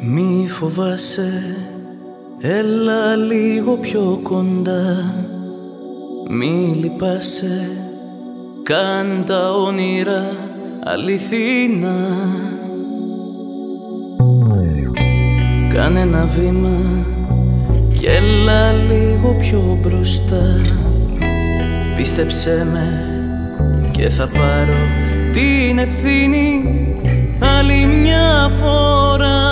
Μη φοβάσαι, έλα λίγο πιο κοντά. Μη λυπάσαι, κάν τα όνειρα αληθινά. Κάνε ένα βήμα κι έλα λίγο πιο μπροστά. Πίστεψέ με και θα πάρω την ευθύνη άλλη μια φορά.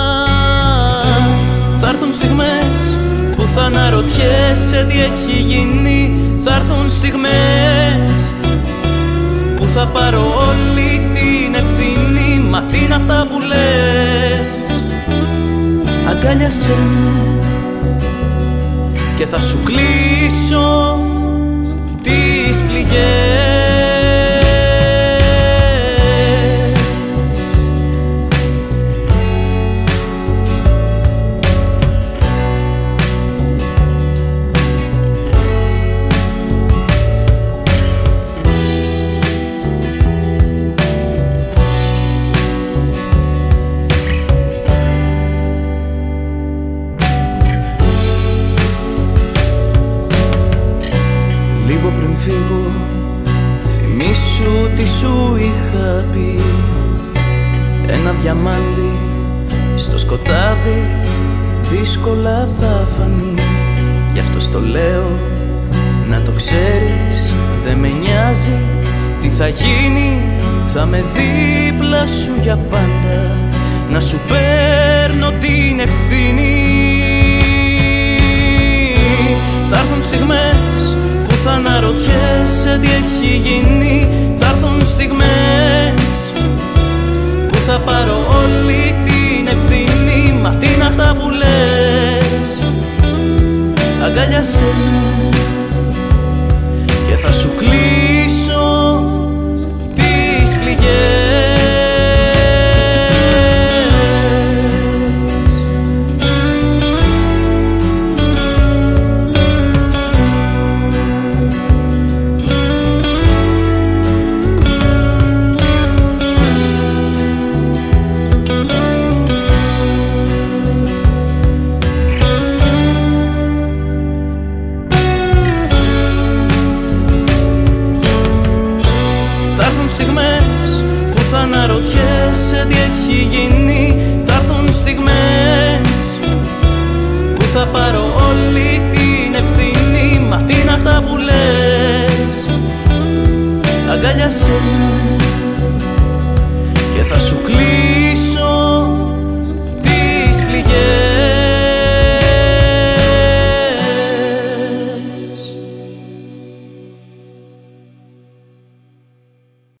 Θα έρθουν στιγμές που θα αναρωτιέσαι τι έχει γίνει. Θα έρθουν στιγμές που θα πάρω όλη την ευθύνη. Μα τι είναι αυτά που λες? Αγκάλιασέ με και θα σου κλείσω τις πληγές. Λίγο πριν φύγω, θυμήσου τι σου είχα πει. Ένα διαμάντι στο σκοτάδι δύσκολα θα φανεί. Γι' αυτό στο λέω να το ξέρεις, δεν με νοιάζει τι θα γίνει. Θα με δίπλα σου για πάντα, να σου παίρνω την ευθύνη. Θα έρθουν στιγμές που θα αναρωτιέσαι τι έχει γίνει. Θα έρθουν στιγμές που θα πάρω όλη την ευθύνη. Μα τι είναι αυτά που λες? Αγκάλιασέ με και θα σου κλείσω τις πληγές. Στιγμές που θα αναρωτιέσαι τι έχει γίνει. Θα έρθουν στιγμές που θα πάρω όλη την ευθύνη. Μα τι είναι αυτά που λες? Αγκάλιασέ με